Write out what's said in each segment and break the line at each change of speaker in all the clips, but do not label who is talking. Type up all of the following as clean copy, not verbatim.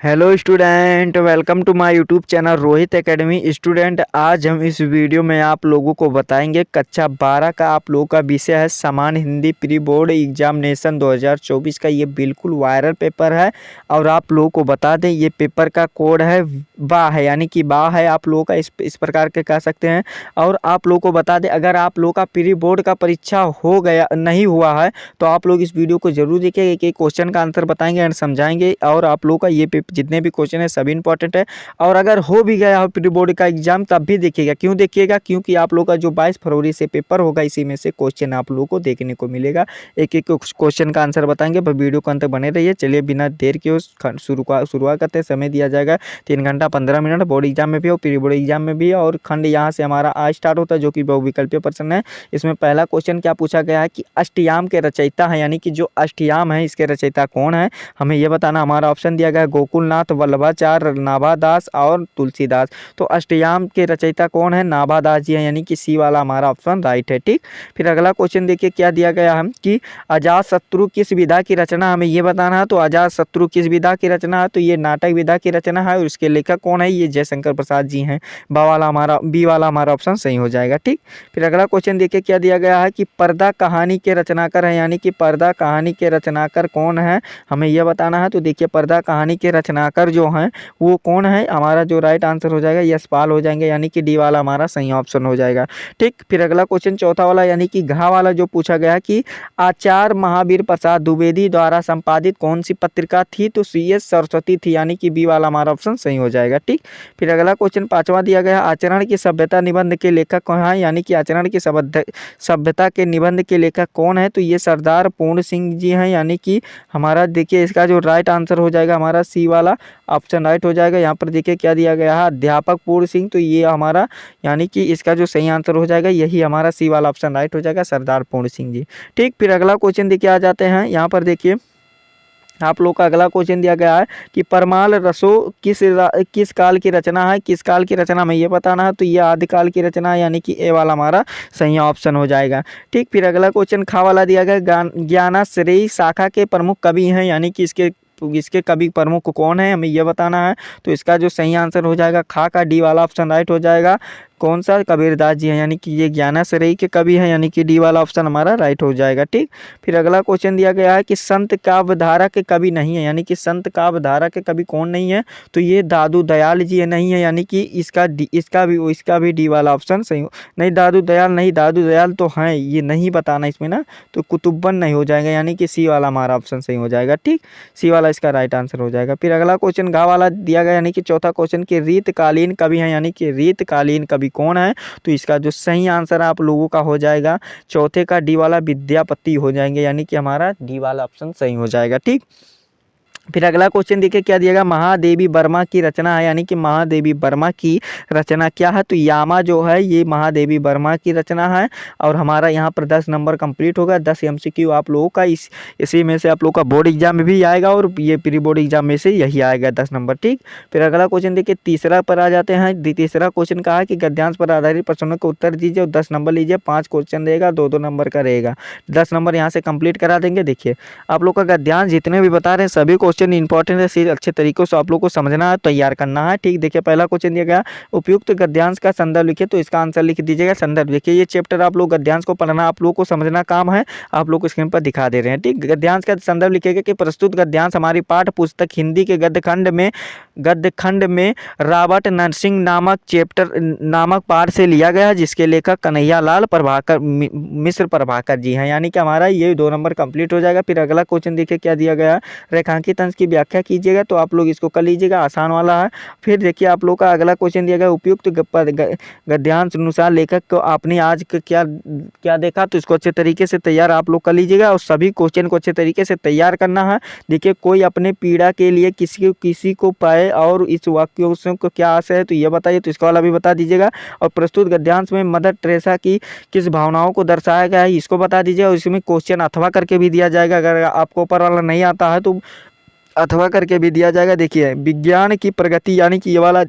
Hello student, welcome to my YouTube channel Rohit Academy. Student, आज हम इस वीडियो में आप लोगों को बताएंगे कक्षा 12 का आप लोगों का विषय है सामान्य हिंदी प्री बोर्ड एग्जामिनेशन 2024 का। ये बिल्कुल वायरल पेपर है और आप लोगों को बता दें ये पेपर का कोड है बा है, यानी कि बा है आप लोगों का इस प्रकार के कह सकते हैं। और आप लोगों को बता दें अगर आप लोगों का प्री बोर्ड का परीक्षा हो गया नहीं हुआ है तो आप लोग इस वीडियो को जरूर देखिए। एक एक क्वेश्चन का आंसर बताएंगे एंड समझाएंगे और आप लोगों का ये जितने भी क्वेश्चन है सभी इंपॉर्टेंट है। और अगर हो भी गया हो प्री बोर्ड का एग्जाम तब भी देखिएगा। क्यों देखिएगा? क्योंकि आप लोगों का जो 22 फरवरी से पेपर होगा इसी में से क्वेश्चन आप लोगों को देखने को मिलेगा। एक एक क्वेश्चन का आंसर बताएंगे, पर वीडियो को अंत तक बने रहिए। चलिए बिना देर के शुरुआत करते हैं। समय दिया जाएगा 3 घंटा 15 मिनट। बोर्ड एग्जाम में भी और प्री बोर्ड एग्जाम में भी। और खंड यहाँ से हमारा आज स्टार्ट होता है जो कि बहुविकल्पीय प्रश्न है। इसमें पहला क्वेश्चन क्या पूछा गया है कि अष्टयाम के रचयिता है, यानी कि जो अष्टयाम है इसके रचयिता कौन है, हमें यह बताना। हमारा ऑप्शन दिया गया है गोकुलनाथ, वल्लभाचार्य, नाभादास और तुलसीदास। तो अष्टयाम के रचयिता कौन है? नाभादास जी है, यानी कि सी वाला हमारा ऑप्शन राइट है। ठीक, फिर अगला क्वेश्चन देखिए क्या दिया गया है कि अजातशत्रु किस विधा की रचना, हमें ये बताना है। तो अजातशत्रु किस विधा की रचना है? तो ये नाटक विधा की रचना है और इसके लेखक कौन है? ये जयशंकर प्रसाद जी हैं। बी वाला हमारा ऑप्शन सही हो जाएगा। ठीक, फिर अगला क्वेश्चन देखिए क्या दिया गया है कि पर्दा कहानी के रचनाकार है, यानी कि पर्दा कहानी के रचनाकार कौन है, हमें यह बताना है। तो देखिए पर्दा कहानी के रचनाकार जो हैं वो कौन है, हमारा जो राइट आंसर हो जाएगा यशपाल हो जाएंगे, यानी कि डी वाला हमारा सही ऑप्शन हो जाएगा। ठीक, फिर अगला क्वेश्चन चौथा वाला यानी कि घा वाला जो पूछा गया है कि आचार्य महावीर प्रसाद द्विवेदी द्वारा संपादित कौन सी पत्रिका थी? तो CS सरस्वती थी, यानी कि बी वाला हमारा ऑप्शन सही हो जाएगा। ठीक, फिर अगला क्वेश्चन पांचवा दिया गया आचरण की सभ्यता निबंध के लेखक कौन है, यानी कि आचरण की सभ्यता के निबंध के लेखक कौन है? तो ये सरदार पूर्ण सिंह जी हैं, यानी कि हमारा देखिए इसका जो राइट आंसर हो जाएगा हमारा सी वाला ऑप्शन राइट हो जाएगा। यहाँ पर देखिए क्या दिया गया है अध्यापक पूर्ण सिंह, तो ये हमारा यानी कि इसका जो सही आंसर हो जाएगा यही हमारा सी वाला ऑप्शन राइट हो जाएगा, सरदार पूर्ण सिंह जी। ठीक, फिर अगला क्वेश्चन देखिए आ जाते हैं। यहाँ पर देखिए आप लोग का अगला क्वेश्चन दिया गया है कि परमाल रसो किस काल की रचना है, किस काल की रचना में ये बताना है। तो ये आदिकाल की रचना है, यानी कि ए वाला हमारा सही ऑप्शन हो जाएगा। ठीक, फिर अगला क्वेश्चन खा वाला दिया गया ज्ञानाश्रेयी शाखा के प्रमुख कवि हैं, यानी कि इसके कवि प्रमुख कौन है, हमें यह बताना है। तो इसका जो सही आंसर हो जाएगा खा का डी वाला ऑप्शन राइट हो जाएगा। कौन सा? कबीरदास जी हैं, यानी कि ये ज्ञानाश्रेयी के कवि हैं, यानी कि डी वाला ऑप्शन हमारा राइट हो जाएगा। ठीक, फिर अगला क्वेश्चन दिया गया है कि संत काव्यधारा के कवि नहीं है, यानी कि संत काव्यधारा के कवि कौन नहीं है? तो ये दादू दयाल जी नहीं है, यानी कि इसका भी डी वाला ऑप्शन सही हो नहीं। दादू दयाल तो हैं, ये नहीं बताना इसमें ना, तो कुतुब्बन नहीं हो जाएगा, यानी कि सी वाला हमारा ऑप्शन सही हो जाएगा। ठीक, सी वाला इसका राइट आंसर हो जाएगा। फिर अगला क्वेश्चन घा वाला दिया गया, यानी कि चौथा क्वेश्चन के रीतकालीन कवि हैं, यानी कि रीतकालीन कवि कौन है? तो इसका जो सही आंसर आप लोगों का हो जाएगा चौथे का डी वाला विद्यापति हो जाएंगे, यानी कि हमारा डी वाला ऑप्शन सही हो जाएगा। ठीक, फिर अगला क्वेश्चन देखिए क्या दिएगा महादेवी वर्मा की रचना है, यानी कि महादेवी वर्मा की रचना क्या है? तो यामा जो है ये महादेवी वर्मा की रचना है। और हमारा यहाँ पर 10 नंबर कंप्लीट होगा। 10 MCQ आप लोगों का इसी में से आप लोगों का बोर्ड एग्जाम में भी आएगा और ये प्री बोर्ड एग्जाम में से यही आएगा 10 नंबर। ठीक, फिर अगला क्वेश्चन देखिए तीसरा पर आ जाते हैं। तीसरा क्वेश्चन कहा है कि गद्यांश पर आधारित प्रश्नों का उत्तर दीजिए और 10 नंबर लीजिए। 5 क्वेश्चन रहेगा, 2-2 नंबर का रहेगा। 10 नंबर यहाँ से कंप्लीट करा देंगे। देखिए आप लोग का गद्यांश जितने भी बता रहे हैं सभी क्वेश्चन इंपॉर्टेंट है, सीधे अच्छे तरीके से आप लोग को समझना है, तैयार करना है। ठीक, देखिए पहला क्वेश्चन दिया गया उपयुक्त गद्यांश का संदर्भ लिखिए, तो इसका आंसर लिख दीजिएगा संदर्भ। देखिए ये चैप्टर आप लोग गद्यांश को पढ़ना, आप लोग को समझना काम है, आप लोग को स्क्रीन पर दिखा दे रहे हैं। ठीक, गद्यांश का संदर्भ लिखिएगा कि प्रस्तुत गद्यांश हमारी पाठ्य पुस्तक हिंदी के गद्यखंड में रॉबर्ट नरसिंह नामक पाठ से लिया गया है, जिसके लेखक कन्हैयालाल मिश्र प्रभाकर जी हैं, यानी कि हमारा ये 2 नंबर कंप्लीट हो जाएगा। फिर अगला क्वेश्चन देखिए क्या दिया गया रेखांकित अंश की व्याख्या कीजिएगा, तो आप लोग इसको कर लीजिएगा, आसान वाला है। फिर देखिए आप लोग का अगला क्वेश्चन दिया गया उपयुक्त गद्यांश अनुसार लेखक को आपने आज क्या क्या देखा, तो इसको अच्छे तरीके से तैयार आप लोग कर लीजिएगा और सभी क्वेश्चन को अच्छे तरीके से तैयार करना है। देखिए कोई अपने पीड़ा के लिए किसी को पाए और इस वाक्यों को क्या आशय है, तो ये बताइए, तो इसका वाला भी बता दीजिएगा। और प्रस्तुत गद्यांश में मदर टेरेसा की किस भावनाओं को दर्शाया गया है इसको बता दीजिए। और इसमें क्वेश्चन अथवा करके भी दिया जाएगा, अगर आपको ऊपर वाला नहीं आता है तो अथवा करके भी दिया जाएगा। देखिए विज्ञान की प्रगति, यानी कि ये वाला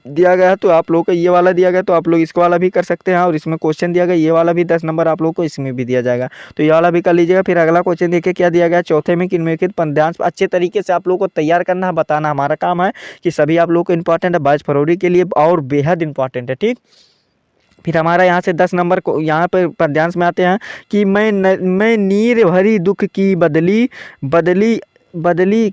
दिया गया है तो आप लोग को ये वाला दिया गया तो आप लोग इसको वाला भी कर सकते हैं। और इसमें क्वेश्चन दिया गया ये वाला भी 10 नंबर आप लोग को इसमें भी दिया जाएगा, तो ये वाला भी कर लीजिएगा। फिर अगला क्वेश्चन देखिए क्या दिया गया है, चौथे में कि निम्नलिखित पद्यांश अच्छे तरीके से आप लोग को तैयार करना है, बताना हमारा काम है कि सभी आप लोग को इंपॉर्टेंट है 22 फरवरी के लिए और बेहद इंपॉर्टेंट है। ठीक, फिर हमारा यहाँ से 10 नंबर को यहाँ पर पद्यांश में आते हैं कि मैं नीर भरी दुख की बदली बदली बदली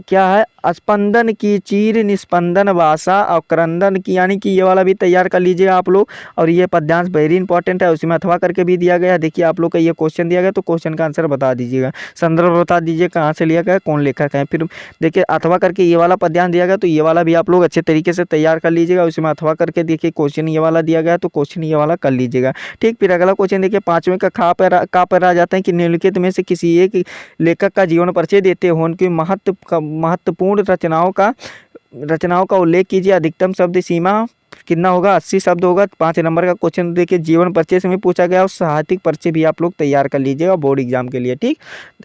क्या है, स्पंदन की चीर निस्पंदन भाषा और क्रंदन की, यानी कि ये वाला भी तैयार कर लीजिए आप लोग। और ये पद्यांश वेरी इंपॉर्टेंट है, उसमें अथवा करके भी दिया गया है। देखिए आप लोग का ये क्वेश्चन दिया गया तो क्वेश्चन का आंसर बता दीजिएगा, संदर्भ बता दीजिए कहाँ से लिया गया, कौन लेखक है। फिर देखिए अथवा करके ये वाला पद्यांश दिया गया तो ये वाला भी आप लोग अच्छे तरीके से तैयार कर लीजिएगा। उसमें अथवा करके देखिए क्वेश्चन ये वाला दिया गया है तो क्वेश्चन ये वाला कर लीजिएगा। ठीक, फिर अगला क्वेश्चन देखिए 5वें का का पर आ जाते हैं कि निम्नलिखित में से किसी एक लेखक का जीवन परिचय देते हो उनकी महत्वपूर्ण रचनाओं का उल्लेख कीजिए। अधिकतम शब्द सीमा कितना होगा, 80 शब्द होगा। 5 नंबर का क्वेश्चन देखिए जीवन परिचय से में पूछा गया और साहित्यिक परिचय भी आप लोग तैयार कर लीजिएगा बोर्ड एग्जाम के लिए। ठीक,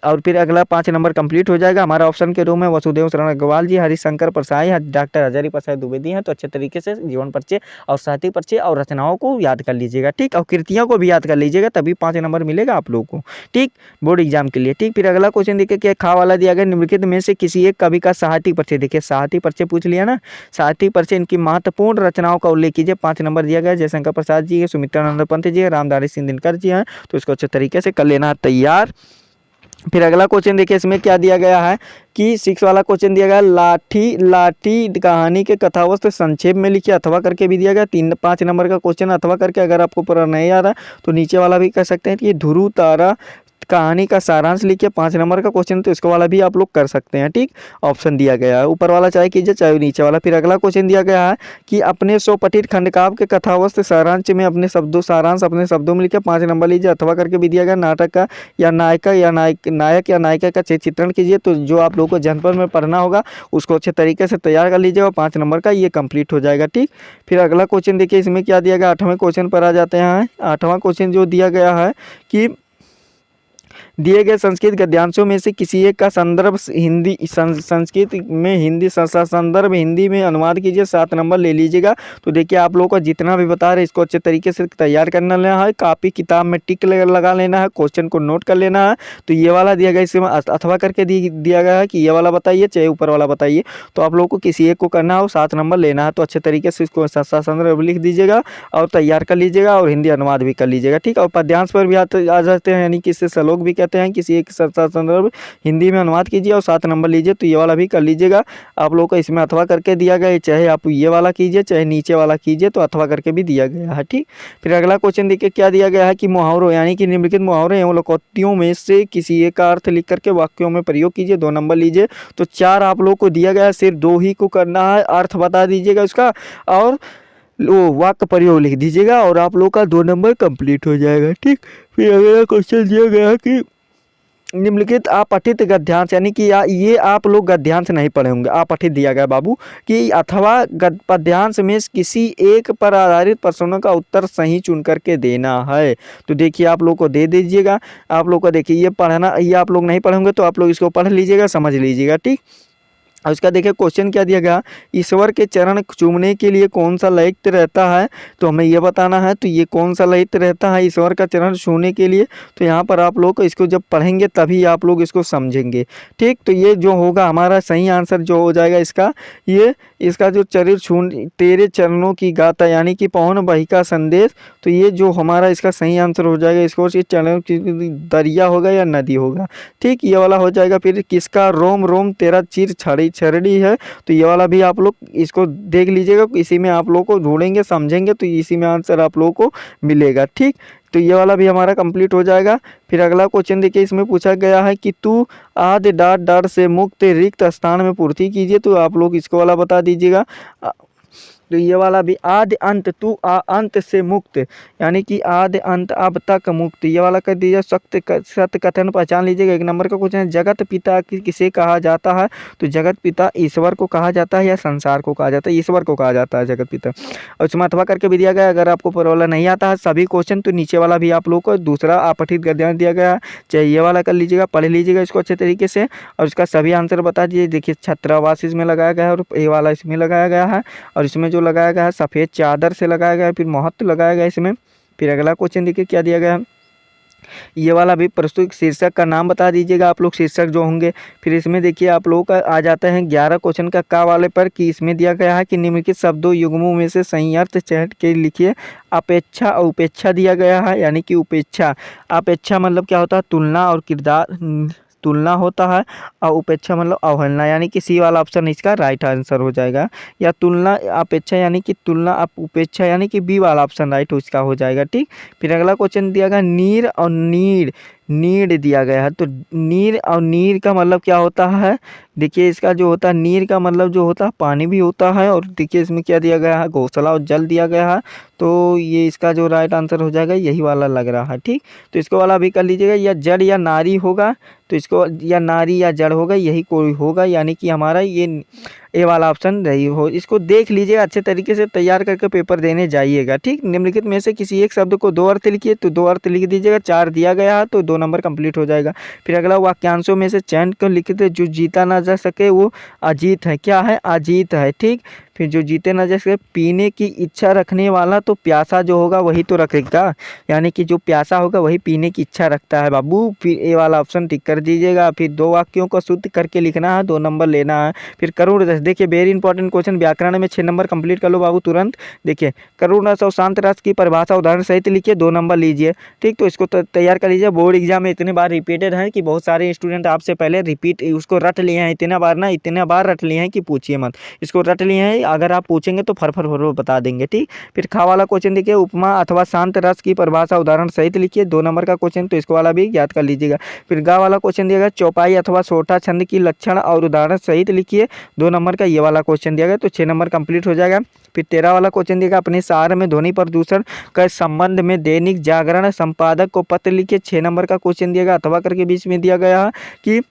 और फिर अगला 5 नंबर कंप्लीट हो जाएगा। हमारा ऑप्शन के रूम में वसुदेव शरण अग्रवाल जी, हरिशंकर प्रसाई, डॉक्टर हजारी प्रसाद द्विवेदी हैं। तो अच्छे तरीके से जीवन परिचय और साहित्यिक परिचय और रचनाओं को याद कर लीजिएगा। ठीक, और कृतियों को भी याद कर लीजिएगा, तभी 5 नंबर मिलेगा आप लोग को। ठीक, बोर्ड एग्जाम के लिए। ठीक, फिर अगला क्वेश्चन देखिए क्या खा वाला दिया गया, निम्नलिखित में से किसी एक कवि का साहित्यिक परिचय। देखिए साहित्यिक परिचय पूछ लिया ना, साहित्यिक परिचय इनकी महत्वपूर्ण रचनाओं का उल्लेख कीजिए। 5 नंबर दिया गया है, जयशंकर प्रसाद जी है, सुमित्रानंद पंत जी है, रामधारी सिंह दिनकर जी हैं। तो इसको अच्छे तरीके से कर लेना तैयार। फिर अगला क्वेश्चन देखिए इसमें क्या दिया गया है कि 6 वाला क्वेश्चन दिया गया है, लाठी लाठी कहानी के कथावस्तु संक्षेप में लिखिए। अथवा करके भी दिया गया। 5 नंबर का क्वेश्चन अथवा करके अगर आपको पूरा नहीं आ रहा तो नीचे वाला भी कर सकते हैं कि ध्रुव तारा कहानी का सारांश लिखिए। 5 नंबर का क्वेश्चन तो इसको वाला भी आप लोग कर सकते हैं। ठीक, ऑप्शन दिया गया है, ऊपर वाला चाहे कीजिए चाहे नीचे वाला। फिर अगला क्वेश्चन दिया गया है कि अपने स्वपठित खंडकाव्य के कथावस्तु सारांश में अपने शब्दों सारांश अपने शब्दों में लिखिए। 5 नंबर लीजिए। अथवा करके भी दिया गया, नाटक का या नायक या नायिका का चित्रण कीजिए। तो जो आप लोगों को जनपद में पढ़ना होगा उसको अच्छे तरीके से तैयार कर लीजिएगा। 5 नंबर का ये कंप्लीट हो जाएगा। ठीक, फिर अगला क्वेश्चन देखिए इसमें क्या दिया गया, 8वें क्वेश्चन पर आ जाते हैं। 8वां क्वेश्चन जो दिया गया है कि दिए गए संस्कृत गद्यांशों में से किसी एक का संदर्भ हिंदी संस्कृत में हिंदी संदर्भ हिंदी में अनुवाद कीजिए। 7 नंबर ले लीजिएगा। तो देखिए आप लोगों को जितना भी बता रहे हैं इसको अच्छे तरीके से तैयार करना लेना है, कापी किताब में टिक लगा लेना है, क्वेश्चन को नोट कर लेना है। तो ये वाला दिया गया, इसमें अथवा करके दिया गया है कि ये वाला बताइए चाहे ऊपर वाला बताइए। तो आप लोगों को किसी एक को करना हो, 7 नंबर लेना है। तो अच्छे तरीके से इसको संदर्भ लिख दीजिएगा और तैयार कर लीजिएगा और हिंदी अनुवाद भी कर लीजिएगा। ठीक, और पद्यांश पर भी आ जाते हैं, यानी कि इससे श्लोक भी कहते हैं। किसी एक संदर्भ हिंदी में अनुवाद कीजिए और 7 नंबर लीजिए। तो ये वाला भी कर लीजिएगा। आप लोगों को इसमें अथवा करके दिया गया है, चाहे आप ये वाला कीजिए चाहे नीचे वाला कीजिए, तो अथवा करके भी दिया गया है। ठीक, फिर अगला क्वेश्चन देखिए क्या दिया गया है कि मुहावरों यानी कि निम्नलिखित मुहावरे एवं लोकोक्तियों में से किसी एक का अर्थ लिख करके वाक्यों में प्रयोग कीजिए। 2 नंबर लीजिए। तो 4 आप लोग को दिया गया है, सिर्फ 2 ही को करना है। अर्थ बता दीजिएगा उसका और वाक्य प्रयोग लिख दीजिएगा और आप लोग का 2 नंबर कंप्लीट हो जाएगा। ठीक, फिर अगला क्वेश्चन दिया गया है कि निम्नलिखित अपठित गद्यांश, यानी कि ये आप लोग गद्यांश नहीं पढ़े होंगे, अपठित दिया गया बाबू कि अथवा पद्यांश में किसी एक पर आधारित प्रश्नों का उत्तर सही चुन करके देना है। तो देखिए आप लोग को दे दीजिएगा। आप लोग को देखिए ये पढ़ना, ये आप लोग नहीं पढ़ेंगे तो आप लोग इसको पढ़ लीजिएगा, समझ लीजिएगा। ठीक, और उसका देखिए क्वेश्चन क्या दिया गया, ईश्वर के चरण चूमने के लिए कौन सा लहित रहता है। तो हमें ये बताना है तो ये कौन सा लहित रहता है ईश्वर का चरण छूने के लिए। तो यहाँ पर आप लोग इसको जब पढ़ेंगे तभी आप लोग इसको समझेंगे। ठीक, तो ये जो होगा हमारा सही आंसर जो हो जाएगा इसका जो चरित्र छून तेरे चरणों की गाथा यानी कि पवन बही का संदेश। तो ये जो हमारा इसका सही आंसर हो जाएगा, इसको चरणों की दरिया होगा या नदी होगा। ठीक, ये वाला हो जाएगा। फिर किसका रोम रोम तेरा चीर छरड़ी है। तो ये वाला भी आप लोग इसको देख लीजिएगा, इसी में आप लोग को ढूंढेंगे समझेंगे तो इसी में आंसर आप लोगों को मिलेगा। ठीक, तो ये वाला भी हमारा कंप्लीट हो जाएगा। फिर अगला क्वेश्चन देखिए इसमें पूछा गया है कि तू आदि डाट डाट से मुक्त रिक्त स्थान में पूर्ति कीजिए। तो आप लोग इसको वाला बता दीजिएगा। तो ये वाला भी आदि अंत तू अंत से मुक्त यानी कि आदि अंत अब तक मुक्त, ये वाला कर दीजिए। सत्य कथन पहचान लीजिएगा। 1 नंबर का क्वेश्चन है, जगत पिता किसे कहा जाता है। तो जगत पिता ईश्वर को कहा जाता है या संसार को कहा जाता है। ईश्वर को कहा जाता है जगत पिता। और उसमें अथवा करके भी दिया गया। अगर आपको वाला नहीं आता है सभी क्वेश्चन तो नीचे वाला भी आप लोग को दूसरा अपठित गद्यांश दिया गया है, चाहे ये वाला कर लीजिएगा, पढ़ लीजिएगा इसको अच्छे तरीके से और इसका सभी आंसर बता दीजिए। देखिए छात्रावास इसमें लगाया गया है और ये वाला इसमें लगाया गया है और इसमें जो लगाया गया है सफ़ेद चादर से लगाया गया है, फिर महत्व लगाया गया है इसमें। फिर अगला क्वेश्चन देखिए क्या दिया गया है, ये वाला भी प्रस्तुत शीर्षक का नाम बता दीजिएगा आप लोग, शीर्षक जो होंगे। फिर इसमें देखिए आप लोगों का आ जाता है 11 क्वेश्चन का वाले पर, कि इसमें दिया गया है कि निम्नलिखित शब्दों युग्मों में से सही अर्थ चयन के लिखिए। अपेक्षा और उपेक्षा दिया गया है, यानी कि उपेक्षा, अपेक्षा मतलब क्या होता है, तुलना और किरदार, तुलना होता है, और उपेक्षा मतलब अवहेलना, यानी कि सी वाला ऑप्शन इसका राइट आंसर हो जाएगा। या तुलना अपेक्षा यानी कि तुलना, उपेक्षा यानी कि बी वाला ऑप्शन राइट उसका हो जाएगा। ठीक, फिर अगला क्वेश्चन दिया गया नीर और नीड, नीड दिया गया है। तो नीर और नीर का मतलब क्या होता है, देखिए इसका जो होता है नीर का मतलब जो होता है पानी भी होता है, और देखिए इसमें क्या दिया गया है, घोंसला और जल दिया गया है। तो ये इसका जो राइट आंसर हो जाएगा यही वाला लग रहा है। ठीक, तो इसको वाला भी कर लीजिएगा, या जड़ या नारी होगा, तो इसको या नारी या जड़ होगा, यही कोई होगा, यानी कि हमारा ये वाला ऑप्शन नहीं हो। इसको देख लीजिएगा अच्छे तरीके से, तैयार करके पेपर देने जाइएगा। ठीक, निम्नलिखित में से किसी एक शब्द को 2 अर्थ लिखिए, तो 2 अर्थ लिख दीजिएगा, 4 दिया गया है तो 2 नंबर कंप्लीट हो जाएगा। फिर अगला वाक्यांशों में से चयन कर लिखते, जो जीता ना जा सके वो अजीत है, क्या है, अजीत है। ठीक, फिर जो जीते ना जा सके, पीने की इच्छा रखने वाला, तो प्यासा जो होगा वही तो रखेगा, यानी कि जो प्यासा होगा वही पीने की इच्छा रखता है बाबू। फिर ए वाला ऑप्शन टिक कर दीजिएगा। फिर 2 वाक्यों को शुद्ध करके लिखना है, 2 नंबर लेना है। फिर करुण रस, देखिए वेरी इंपॉर्टेंट क्वेश्चन, व्याकरण में 6 नंबर कंप्लीट कर लो बाबू तुरंत। देखिए करुण रस और शांत रस की परिभाषा उदाहरण सहित लिखिए, 2 नंबर लीजिए। ठीक, तो इसको तैयार कर लीजिए। बोर्ड एग्जाम में इतने बार रिपीटेड है कि बहुत सारे स्टूडेंट आपसे पहले रिपीट उसको रट लिए हैं, इतना बार ना, इतने बार रट लिए हैं कि पूछिए मत, इसको रट लिए हैं, अगर आप पूछेंगे तो फर बता देंगे। ठीक, फिर खा वाला क्वेश्चन देखिए, उपमा अथवा शांत रस की परिभाषा उदाहरण सहित लिखिए, 2 नंबर का क्वेश्चन, तो इसको वाला भी याद कर लीजिएगा। फिर गा वाला क्वेश्चन दिया गया, चौपाई अथवा सोठा छंद की लक्षण और उदाहरण सहित लिखिए, 2 नंबर का ये वाला क्वेश्चन दिया गया, तो 6 नंबर कंप्लीट हो जाएगा। फिर 13 वाला क्वेश्चन दिया गया, अपने सार में ध्वनि प्रदूषण के संबंध में दैनिक जागरण संपादक को पत्र लिखिए, 6 नंबर का क्वेश्चन दिया गया। अथवा करके बीच में दिया गया है कि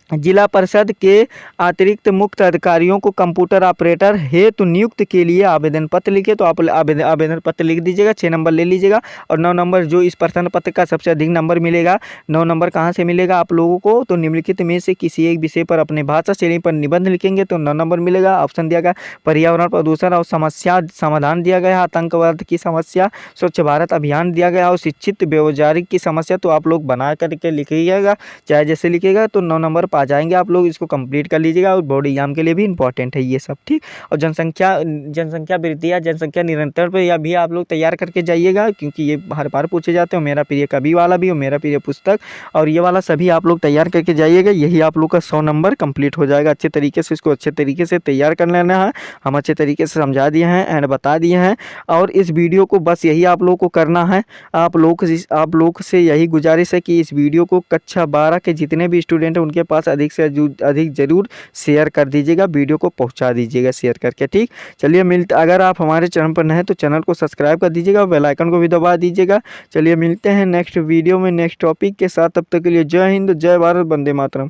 जिला परिषद के अतिरिक्त मुख्य अधिकारियों को कंप्यूटर ऑपरेटर हेतु नियुक्त के लिए आवेदन पत्र लिखे, तो आप आवेदन पत्र लिख दीजिएगा, 6 नंबर ले लीजिएगा। और 9 नंबर जो इस प्रश्न पत्र का सबसे अधिक नंबर मिलेगा, 9 नंबर कहाँ से मिलेगा आप लोगों को, तो निम्नलिखित में से किसी एक विषय पर अपने भाषा श्रेणी पर निबंध लिखेंगे तो 9 नंबर मिलेगा। ऑप्शन दिया गया पर्यावरण प्रदूषण और समस्या समाधान दिया गया, आतंकवाद की समस्या, स्वच्छ भारत अभियान दिया गया, और शिक्षित बेरोजगारी की समस्या, तो आप लोग बना करके लिखिएगा, चाहे जैसे लिखिएगा तो 9 नंबर आ जाएंगे आप लोग। इसको कंप्लीट कर लीजिएगा, और बोर्ड एग्जाम के लिए भी इंपॉर्टेंट है ये सब। ठीक, और जनसंख्या वृद्धि या जनसंख्या निरंतर पर यह भी आप लोग तैयार करके जाइएगा, क्योंकि ये हर बार पूछे जाते हैं। मेरा प्रिय कवि वाला भी और मेरा प्रिय पुस्तक, और ये वाला सभी आप लोग तैयार करके जाइएगा, यही आप लोग का 100 नंबर कंप्लीट हो जाएगा। अच्छे तरीके से इसको अच्छे तरीके से तैयार कर लेना है, हम अच्छे तरीके से समझा दिए हैं एंड बता दिए हैं। और इस वीडियो को बस यही आप लोग को करना है, आप लोग से यही गुजारिश है कि इस वीडियो को कक्षा 12 के जितने भी स्टूडेंट हैं उनके पास अधिक से अधिक जरूर शेयर कर दीजिएगा, वीडियो को पहुंचा दीजिएगा शेयर करके। ठीक, चलिए अगर आप हमारे चैनल पर नए हैं तो चैनल को सब्सक्राइब कर दीजिएगा और बेल आइकन को भी दबा दीजिएगा। चलिए मिलते हैं नेक्स्ट वीडियो में नेक्स्ट टॉपिक के साथ, तब तक के लिए जय हिंद, जय भारत, वंदे मातरम।